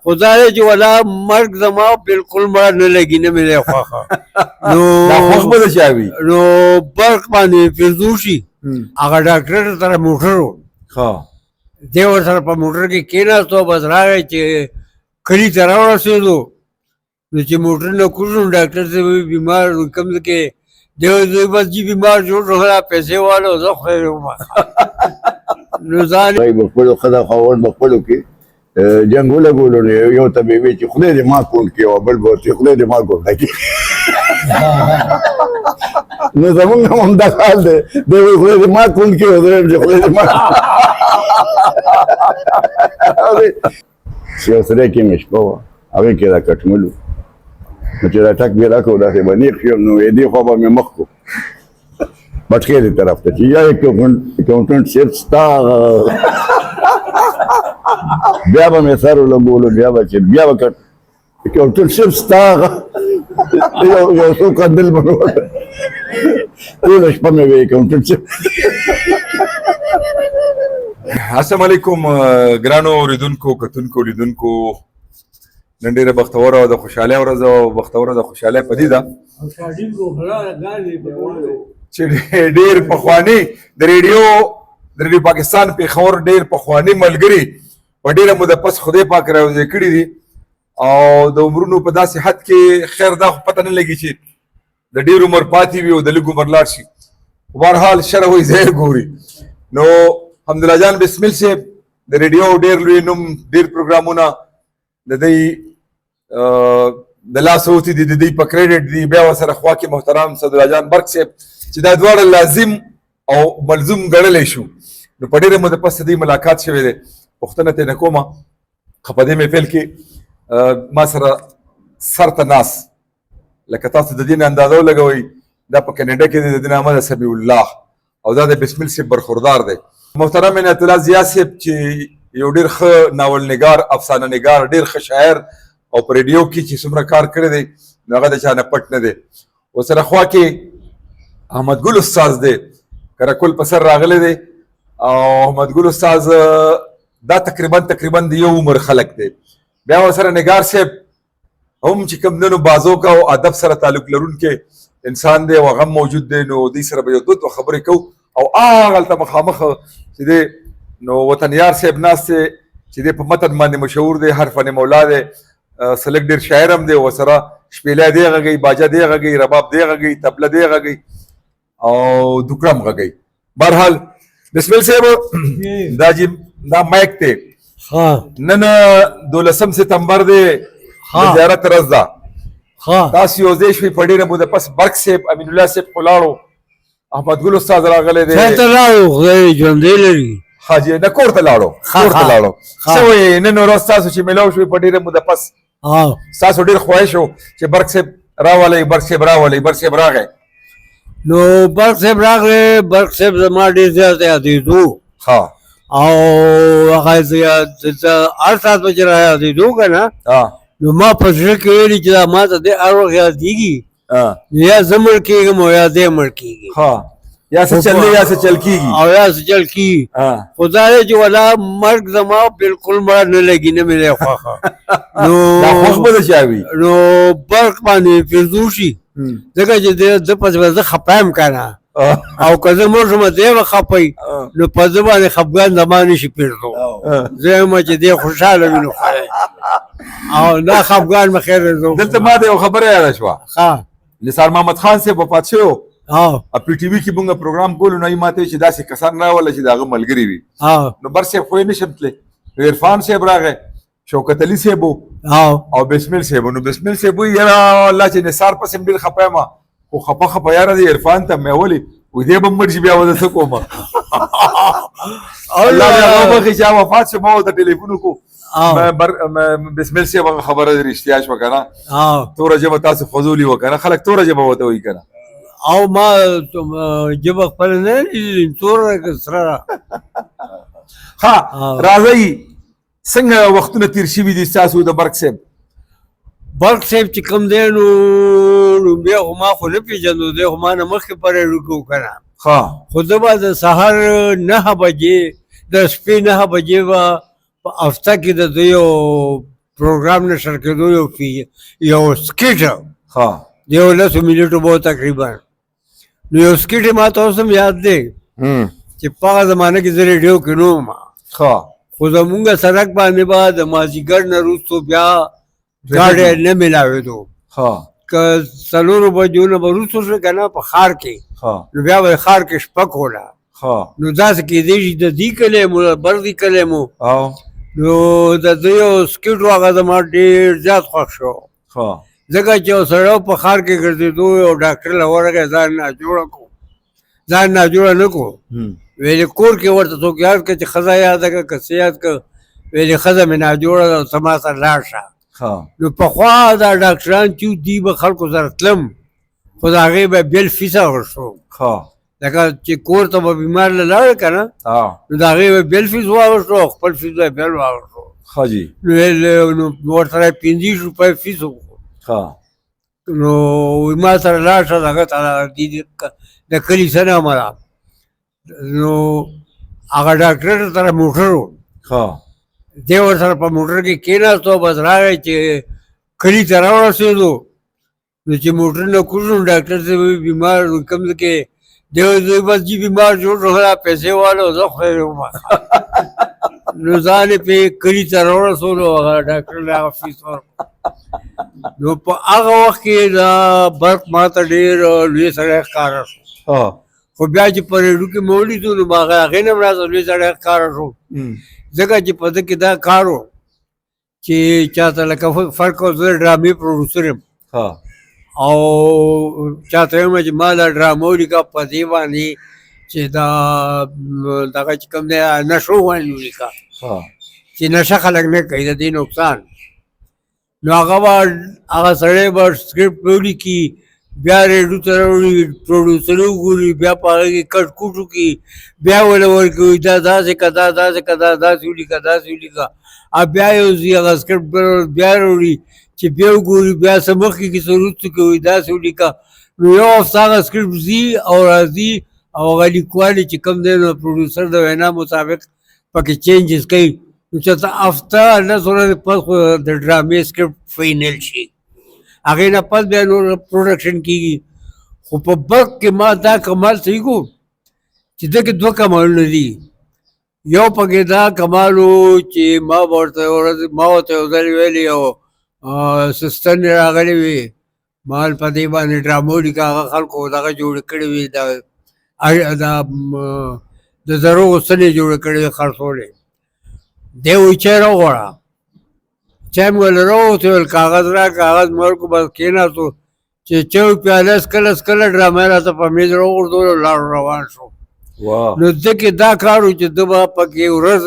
خو دا دی چې ولا مرګ زما بالکل مړه نه لګي نه مې دی خوښه نو برق باندې فیضو شي هغه ډاکټر سره موټر و دی ورسره په موټر کې کېناستو بس راغی چې کلي ته راورسېدو نو چې موټر نه کوز نو ډاکټر صاحب وایي بیمار کوم ځای کې دی وایي بس جي بیمار جوړ شو پیسې والا زه خدای ومه نو ځان په خپلو ښځه خاوند په خپلو کې جنګ ولګولو نو یو ته به وایي چې خدای دې ما کونډ کړي او بل به ورته خدای دې ما ګونډه کړي نو زمونږ هم همدا حال دی دی وایي خدای دې ما کونډ کړي او دویم چې خدای دې ما یو سړی کې مې شپه وه هغې کې را کټملو نو چې دا ټک مې راکړو داسې به نیغ شم نو دې خوا به مې مخ کړو بټکې دې طرف ته چې یا اکاونټنټ صاحب ستا بیا به مې سر ولګولو بیا به اکاونټنټ صاحب ستا یو څو قندل به مې ټوله شپه مې وې اکاونټنټ صاحب. السلام علیکم ګرانو اوریدونکو کتونکو لیدونکو نن ډېره بختوره او د خوشحالۍ ورځ او بختوره د خوشحالۍ پدې ده چې ډېر پخواني د ریډیو پاکستان پېښور ډېر پخواني ملګري په ډېره موده پس خدای پاک راوځي کړي دي او د عمرونو په داسې حد کې خیر دا خو پته نه لګي چې د ډېر عمر پاتې وي او د لږ عمر لاړ شي په بهرحال شر وایي ځای ګوري نو حمدالله جان بسمل صاحب د ریډیو ډېر لوی نوم ډېر پروګرامونه د دوی د لاس اوتي دي د دوی په کریډټ دي بیا ورسره خوا کې محترم صدرالله جان برق صاحب چې دا دواړه لازم او ملزوم ګڼلی شو نو په ډېره موده پس د دوی ملاقات شوی دی پوښتنه ترې نه کومه خو په دې محفل کې ما سره سر ته ناست لکه تاسو د دې نه اندازه ولګوئ دا په کینیډا کې دی د دې نامه د سمیع الله او دا د بسمل صاحب برخوردار دی محترم عنایت الله ضیا صاحب چې یو ډېر ښه ناول نګار افسانه نګار ډېر ښه شاعر او په ریډیو کې چې څومره کار کړی دی نو هغه د چا نه پټ نه دی ورسره خوا کې احمد ګل استاذ دی کرکل په سر راغلی دی او احمد ګل استاذ دا تقریبا د یو عمر خلک دی بیا ورسره نګار صاحب هم چې کوم دنو بازوک او ادب سره تعلق لرونکی انسان دی او هغه موجود دی نو دوی سره به یو دوه خبرې کوو او هغلته مخامخ چې دی نو وطن یار صاحب ناست دی چې دی په متن باندې مشهور دی هر فن مولا دی سلک ډېر شاعر هم دی ورسره شپېلی دی غږوي باجه دی غږوي رباب دی غږوي تبله دی غږوي او دوکړه هم غږوي بهرحال بسمل صاحب دا مایک دی نن 12 سپتمبر دی د زیارت ورځ ده تاسو یو ځای شوئ په ډېره موده پس برق صاحب امین الله صاحب خو لاړو احمد ګل استاد راغلی دی ته لاړو خدای ژوندی لري حاجی نه کور ته لاړو څه وایې نن ورځ تاسو چې میلاو شوئ په ډېره موده پس ستاسو ډېر خواهش و چې برق صاحب راولئ برق صاحب راغی نو برق صاحب راغلی برق صاحب زما ډېر زیات یادېدو او هغه هر ساعت به چې را یادېدو که نه نو ما په زړه کې ویلي چې دا ما ته دی هر وخت یادېږي یا زه مړ کېږم او یا دی مړ کېږي یا څه چل دی یا څه چل کېږي او یا څه چل کېږي خو دا دی چې ولا مرګ زما بالکل مړه نه لګي نه مې دی خوښه نو برق باندې فیضو شي ځکه چې ده پسې به زه خفه یم که نه او که زه مړ شم دی به خفئ نو په ده باندې خفګان زما نه شي پېرزو زه یم چې دی خوشحاله وي نو خدای او دا خفګان به خیر دلته ما ته یو خبره یاده شوه نثار محمد خان صاحب وفات شوی و په ټي وي کې مونږ پروګرام کولو نو یې ما ته وایي چې داسې کسان راوله چې د هغه ملګري وي نو بر صاحب خو یې نه شم تللی عرفان صاحب راغی شوکت علي صاحب او بسمل صاحب نو بسمل صاحب وایي یاره الله چې نثار پسې ډېر خفه یم خو خفه یاره دی عرفان ته مې ولې وایي دی به مړ شي بیا به زه څه کوم الله دې هغه وبخښي چې هغه وفات شو ما ورته ټلیفون وکړو بسمل صاحب هغه خبره رښتیا شوه که نه توره ژبه تاسو فضولي وه که نه خلک توره ژبه ورته وایي که نه او ما ژبه خپله نه توره که سره ها راځئ څنګه وختونه تېر شوي دي ستاسو د برق صاحب چې کوم دی نو بیا خو ما خو نه پېژندو دی خو ما نه مخکې پرې وکړو که نه خو زه به د سهار 9 بجې د شپې 9 بجې به په هفته کې د دوی پروګرام نشر کېدو یو سکیټ ها د 11 منټو به تقریبا نو یو سکیټ ما ته اوس هم یاد دی چې په هغه زمانه کې زه ریډیو کې نه وم ها خو زمونږ سړک باندې به د مازدیګر نه وروستو بیا ګاډی نه میلاوېدو ها که 4 بجو نه به وروستو شو که نه په ښار کې ها نو بیا به ښار کې شپه کوله ها نو داسې کېدی شي د دې کلی مو بر دې کلی مو او نو د ده یو سکیټ و هغه زما ډېر زیات خوښ شو ها ځکه چې یو سړی په ښار کې ګرځېدو یو ډاکټر له ورغی ځان ناجوړه کړو ځان ناجوړه نه کړو ویلې کور کې ورته څوک یاد کړه چې ښځه یاده کړه که څه یاد کړه ویلې ښځه مې ناجوړه ده ته ما سره لاړ شه ها نو پخوا دا ډاکټران چې دي به خلکو سره تلم خو د هغې به بېل فیس اخېستو ها لکه چې کور ته به بیمار له لاړ که نه ها نو د هغې به بېل فیس واخېستو او خپل فیس به بېل واخېستو ها جی نو ورسره 25 روپۍ فیس وکړو ها نو ما سره لاړ شه دغه ته د کلي څه نه مله نو هغه ډاکټر سره موټر و ها دی ورسره په موټر کې کېناستو بس راغی چې کلي ته راورسېدو نو چې موټر نه کوز نو ډاکټر صاحب وایي بیمار کوم ځای کې دی وایي بس جي بیمار جوړ شو دا پیسې والا زه خیر وم نو ځان یې پې کلي ته راورسولو هغه ډاکټر له هغه فیس ورکړو نو په هغه وخت کې دا برق ما ته ډېر لوی سړی ښکاره شو ها خو بیا چې په ریډیو کې مې ولیدو نو هغې نه هم راته لوی سړی ښکاره شو ځکه چې په ده کې دا کار و چې چاته لکه فرق و زه ډرامې پروډوسر یم ها او چاته وایم چې ما دا ډرامه ولیکه په دې باندې چې دا دغه چې کوم دی نشو باندې ولیکه ها چې نشه خلک نه کوي د دې نقصان نو هغه به هغه سړی به سکرپټ ولیکي بیا ریډیو ته راوړي پروډوسر وګوري بیا په هغه کې کټ کوټ وکړي بیا وله ورکوي دا داسې که دا داسې که دا داسې ولیکه داسې ولیکه او بیا یو ځي هغه سکرپټ بیا راوړي چې بیا وګوري بیا څه مخکې کې څه وروسته کې وایي داسې ولیکه نو یو هفته هغه سکرپټ ځي او راځي او هغه لیکوال چې کوم دی نو پروډوسر د وینا مطابق پکې چینجز کوي نو چې هفته 10 ورځې پس خو د ډرامې سکرپټ فاینل شي هغې نه پس بیا نور پروډکشن کېږي خو په برق کې ما دا کمال صحیح کو چې ده کې 2 کمالونه دي یو پکې دا کمال و چې ما ورته یو ځل ویلي او سسټر مې راغلی وي مال په دې باندې ډرامه ولیکه هغه خلکو دغه جوړې کړې وي د زرو غوښتنې جوړې کړې وي خرڅولې دی وایي چای راوغواړه چای مې ورله راووتو ویل کاغذ را کاغذ مې ورکړو بس کېناستو چې چای پیاله سکله ډرامه یې راته په میز راوغورځولو لاړو روان شو نو ده کې دا کار و چې ده به پکې ورځ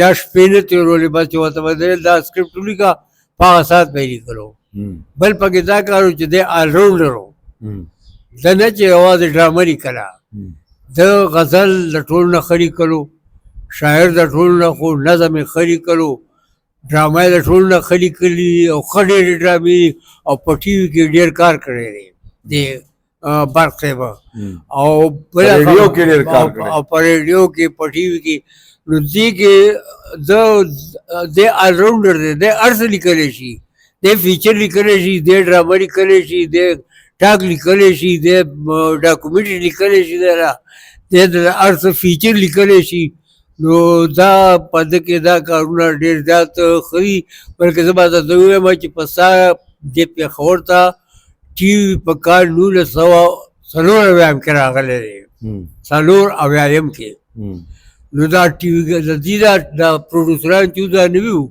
یا شپې نه تېرولې بس چې ورته به دا سکرپټ ولیکه په هغه ساعت به یې لیکلو بل پکې دا کار و چې دی آلراونډر و ده نه چې یوازې ډرامه لیکله ده غزل د ټولو نه ښه لیکلو شاعر د ټولو نه خو نظم یې ښه لیکلو ډرامه یې د ټولو نه ښه لیکلي او ښه ډېرې ډرامې او په ټي وي کې ډېر کار کړی دی برق صاحب او په ریډیو کې په ټي وي کې نو دې کې دی آلراونډر دی دی هر څه لیکلی شي دی فیچر لیکلی شي دی ډرامه لیکلی شي دی ټاک لیکلی شي دی ډاکومنټري لیکلی شي دی هر څه فیچر لیکلی شي نو دا په ده کې دا کارونه ډېر زیات ښه دي بلکې زه به درته ووایم چې په سا دې پېښور ته ټي وي په کال 1994 کې راغلی دی 94 کې نو دا ټي وي د دې دا پروډوسران چې دا نوي وو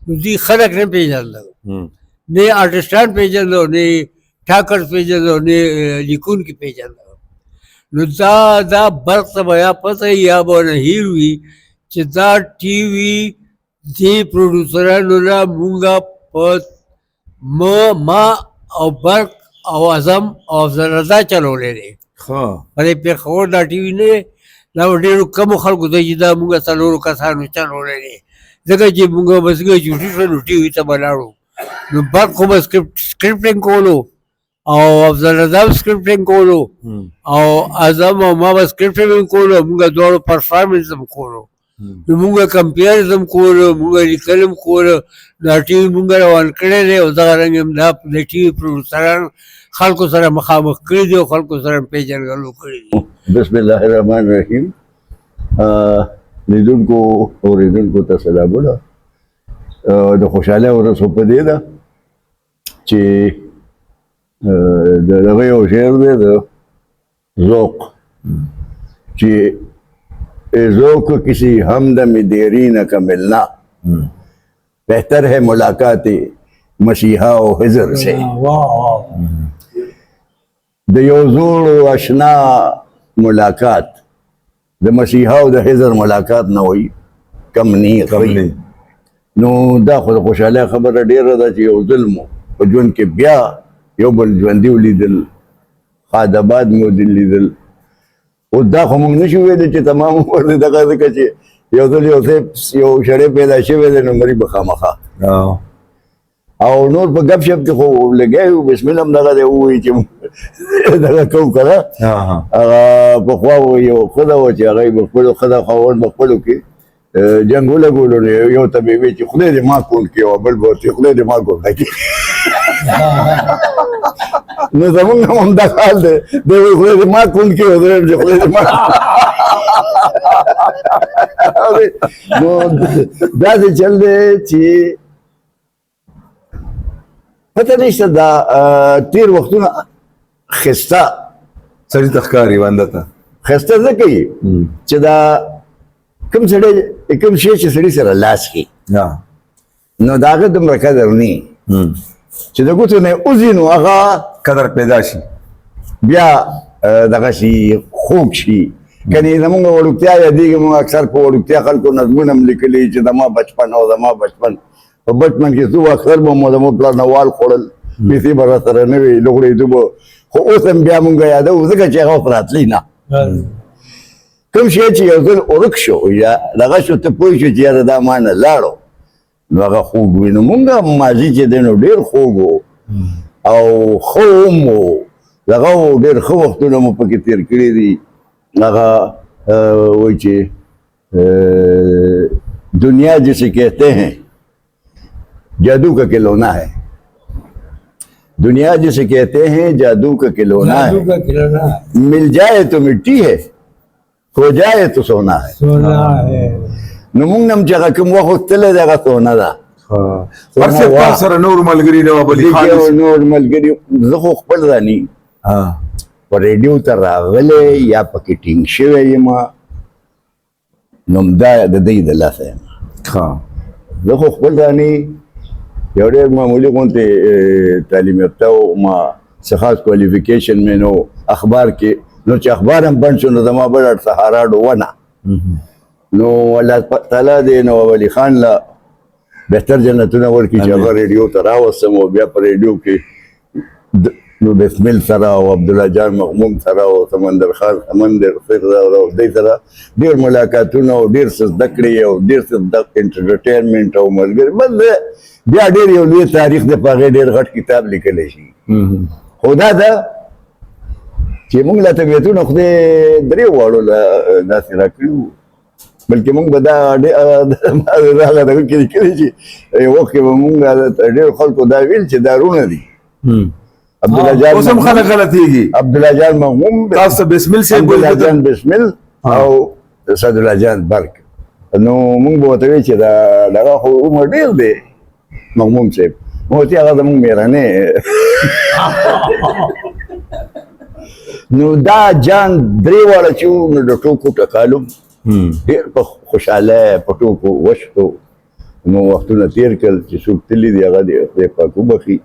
نو دوی خلک نه پېژانده نه آرټسټان پېژانده نه ټاکر پېژانده نه لیکونکي پېژانده نو دا برق ته به یا پته یا به نه هیر وي چې دا ټي وي دې پروډوسرانو نه مونږه په ما او برق او اعظم او افضل رضا چلولی دی په دې پېښور دا ټي وي نه دی دا به ډېرو کمو خلکو دی چې دا مونږ 4 کسانو چلولی دی ځکه چې مونږ بسګه جوټي شو نو ټي وي ته به لاړو نو برق خو به سکرپټینګ کولو او افضل رضا سکرپټینګ کولو او اعظم او ما به سکرپټینګ کولو مونږ دواړو پرفارمنس هم کولو نو مونږ کمپیریزم کولو مونږ لیکلم کولو دا ټي وي مونږ روان کړی دی او دغه رنګ هم دا د ټي وي پروډوسران خلکو سره مخامخ کړي دي او خلکو سره پیژنګلو کړي دي. بسم الله الرحمن الرحیم. لیدونکو اورېدونکو ته سلامونه. د خوشحالۍ ورځ په دې ده چې د دغه یو شعر دی د ذوق چې ذوق کسی ہمدم دیرین کا ملنا بہتر ہے ملاقات مسیحا و حضر سے. د یو زوړ اشنا ملاقات د مسیحا او د حضر ملاقات نه وي کم نه نو دا خو د خوشحالۍ خبره ډېره ده چې یو ځل مو په ژوند کې بیا یو بل ژوندي ولیدل خادبات مو لیدل او دا خو موږ نشو ویلی چې تمام عمر دی دغه ځکه چې یو ځل یو یو سړی پیدا شوی دی نو مري به خامخا او نور په ګپ شپ کې خو لګیا یو بسم الله هم دغه دی ووایي چې دغه کوو که نه هغه پخوا یو ښځه وه چې هغه یې په خپلو ښځه خاوند په خپلو کې جنګ ولګولو نو یو ته به یې ویل چې خدای دې ما کونډ کړي او بل به ورته خدای دې ما کونډه کړي نو زمونږ هم همدا حال دی دی وایي خدای دې ما کونډ کړي او دویم چې خدای دې ما نو داسې چل دی چې پته نشته دا تېر وختونه ښایسته سړي ته ښکاري بنده ته ښایسته ځکه یي چې دا کوم سړی کوم شی چې سړي سره لاس کړي نو د هغه دومره قدر نه چې د ګوتو نه وځي نو هغه قدر پیدا شي بیا دغه شي خوږ شي کنې زمونږ وړوکتیا یادېږي مونږ اکثر په وړوکتیا خلکو نظمونه هم لیکلي چې زما بچپن او زما بچپن په بچپن کې څو اکثر به مو زموږ پلار نه وال خوړل پیسې به راسره نه وي لوغړېدو به خو اوس هم بیا مونږ یادوو ځکه چې هغه اوس راتلی نه کوم شی چې یو ځل ورک شو یا دغه شو ته پوه شو چې یاره دا ما نه لاړو نو هغه خوږ وي نو مونږ ماضي چې دی نو ډېر خوږ و او ښه هم و دغه و ډېر ښه وختونه مو پکې تېر کړي دي هغه وایي چې دنیا جسے کہتے ہیں جادو کا کھلونا ہے دنیا جسے کہتے ہیں جادو کا کھلونا ہے مل جائے تو مٹی ہے کھو جائے تو سونا ہے نو موږ نم چې هغه کوم وخت تللی دی هغه سونه ده هر څه تا سره نور ملګري نه وه بلې خان نور ملګري زه خو خپل ځاني په ریډیو ته راغلی یا پکې ټینګ شوی یم نو دا د دوی د لاسه یم زه خو خپل ځاني یو ډېر معمولي غوندې تعلیم یافته و ما څه خاص کوالیفیکیشن مې نو اخبار کې نو چې اخبار هم بند شو نو زما بل سهارا ډونه نو الله تعالی دې نواب علي خان له بهتر جنتونه ورکړي چې هغه ریډیو ته راوستم او بیا په ریډیو کې نو بسمل سره او عبدالله جان مغموم سره او سمندر خان سمندر سره او دوی سره ډېر ملاقاتونه او ډېر څه زده کړې او ډېر څه انټرټینمنټ او ملګري بس بیا ډېر یو لوی تاریخ دی په هغې ډېر غټ کتاب لیکلی شي خو دا ده چې موږ له طبیعتونه خدای درې واړو له داسې راکړي وو بلکې موږ به دا هغه دغه کې لیکلي چې یو وخت کې به موږ ډېرو خلکو دا ویل چې دا رونه دي عبدالله جان اوس هم خلک غلطېږي عبدالله جان مغموم تاسو بسمل صاحب عبدالله جان بسمل او صدرالله جان برک نو موږ به ورته وایو چې دا دغه خو عمر ډېر دی مغموم صاحب نو ورته هغه زموږ مېرنې نو دا جان درې واړه چې وو نو د ټوکو ټکالو ډېر په خوشحالی په ټوکو وشتو نو وختونه تېر کړل چې څوک تللي دي هغه دې خدای پاک وبخي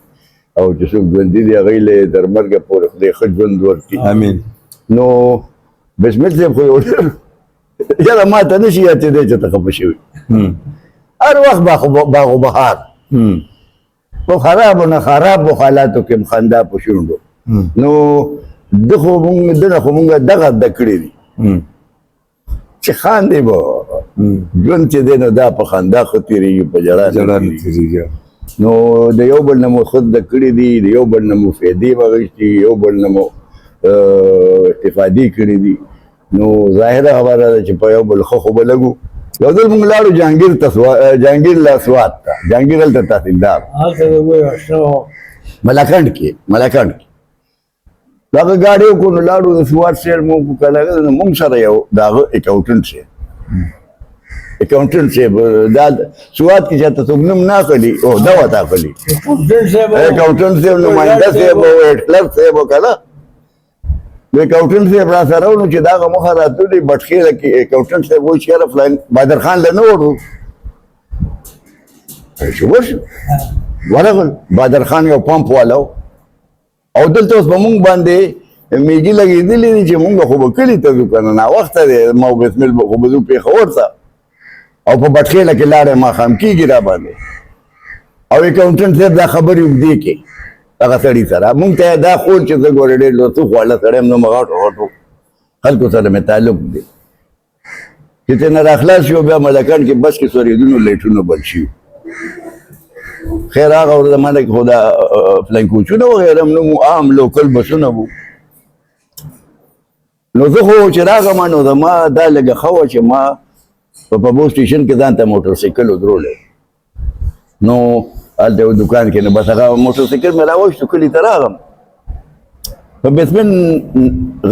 او چې څوک ژوندي دي هغوی له تر مرګه پورې خدای ښه ژوند ورکړي امین نو بسمل صاحب خو یو ډېر یاره ما ته نه شي یادېدی چې ته خفه شوي هر وخت باغ و بهار په خرابو نه خرابو حالاتو کې هم خندا په شونډو نو ده خو مونږ دنه خو مونږ دغه زده کړي دي چې خاندې به ژوند چې دی نو دا په خندا ښه تېرېږي په ژړا نه تېرېږي نو د یو بل نه مو ښه زده کړي دي د یو بل نه مو فایدې واخیستي یو بل نه مو استفادې کړي دي نو ظاهره خبره ده چې په یو بل ښه خو به لګو یو ځل موږ لاړو جهانګیر له سوات ته جهانګیر هلته تحصیلدار هلته د وی اشنا ملاکنډ کې دغه ګاډی وکړو نو لاړو د سوات شهر مو کله موږ سره یو د هغه اکاونټنټ صاحب دا سوات کې چاته څوک نوم نه اخلي او دا ورته اخلي اکاونټنټ صاحب نماینده صاحب او هیډ کلرک صاحب وکړه د اکاونټنټ صاحب را سره و نو چې دغه مخه راتللې بټخېله کې اکاونټنټ صاحب وایي چې یاره فلان بادر خان له نه وړو چې وشو ورغل بادر خان یو پمپ والا او دلته اوس به مونږ باندې میږي لګېدلې دي چې مونږ خو به کلي ته ځو که نه ناوخته دی ما بسمل به خو به ځو پېښور ته او په بټخېله کې لاړې ماښام کېږي را باندې او اکاونټنټ صاحب دا خبرې اوږدې کې هغه سړي سره مونږ ته دا خول چې زه ګورې ډېر لوڅو خواړه سړی یم نو غټو خلکو سره مې تعلق دی چې ترېنه راخلاص شو بیا ملکان کې بس کې سورېدونو لایټونه بل شي خیر هغه ورځ زمانه کې خو دا فلاین کوچونه وغیره هم نه وو عام لوکل بسونه وو نو زه خو چې راغلم نو زما دا لږه ښه وه چې ما په پبو سټېشن کې ځان ته موټرسایکل ودرولی نو هلته یو دوکان کې نو بس هغه موټرسایکل مې راوشتو کلي ته راغلم په بسمن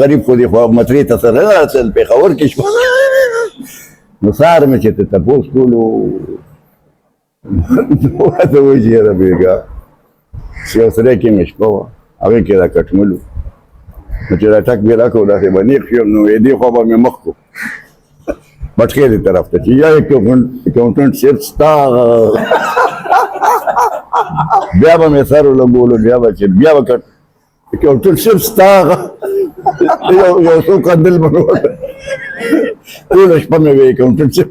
غریب خو دې خو مطرې ته سره راتلل پېښور کې شوه نو سهار مې چې ته تپوس کولو ورته وایي چې یاره بېګا یو سړی کې مې شپه وه هغې کې را کټملو نو چې را ټک مې را کړو داسې به نیغ شوم نو دې خوا به مې مخ کړو بټخېلې طرف ته چې یا اکاونټنټ صاحب ستا بیا به مې سر ولګولو بیا به اکاونټنټ صاحب ستا یو څو قندل به مې ټوله شپه مې وی اکاونټنټ صاحب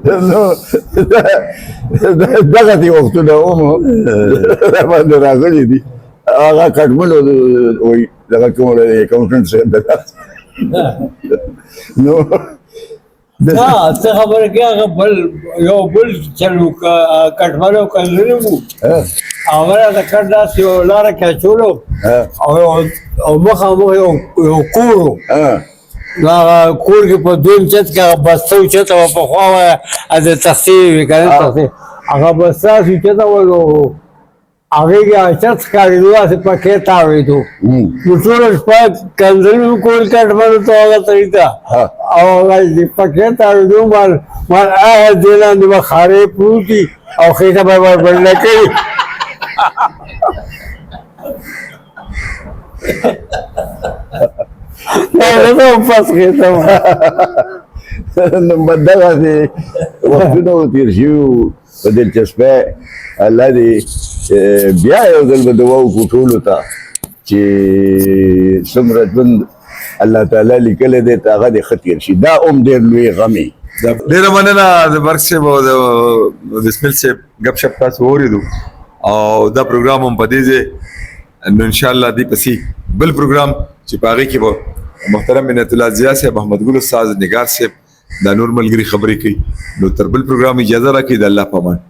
نو دغسې وختونه هم راباندې راغلي دي هغه کټملو وایي دغه کوم اکاونټنټ صاحب د نو څه خبره کې هغه یو بل چلو کټملو کلونه وو هغه راته کټ داسې یو لاره کې اچولو او مخامخ یو کور و نو هغه کور کې په دویم چت کې هغه بسته اوچته وه پخوا وه د تختې وې که نه تختې هغه بسته هسې اوچته وه نو هغې کې هغه چت ښکارېدو هسې پکې تاوېدو نو ټوله شپه کنځلې وکول کټملو ته هغه سړي ته او هغه پکې تاوېدو مال هغه دې لاندې به خارې پروت دي او خېټه به یې وربنډه کړي نو دغسې وختونه تېر شوي په دلچسپۍ الله دې بیا یو ځل به دعا وکړو ټولو ته چې څومره ژوند الله تعالی لیکلی دی ته هغه دې ښه تېر شي دا هم ډېر لوی غم وي ډېره مننه د برق صاحب او د بسمل صاحب ګپ شپ تاسو واورېدو او دا پروګرام هم په دې ځای نو انشاءالله دې پسې بل پروګرام چې په هغې کې به محترم منت الله ضیا صاحب محمد ګل استاد نگار صاحب دا نور ملګري خبرې کوي نو تر بل پروګرام اجازه راکړئ د الله په امان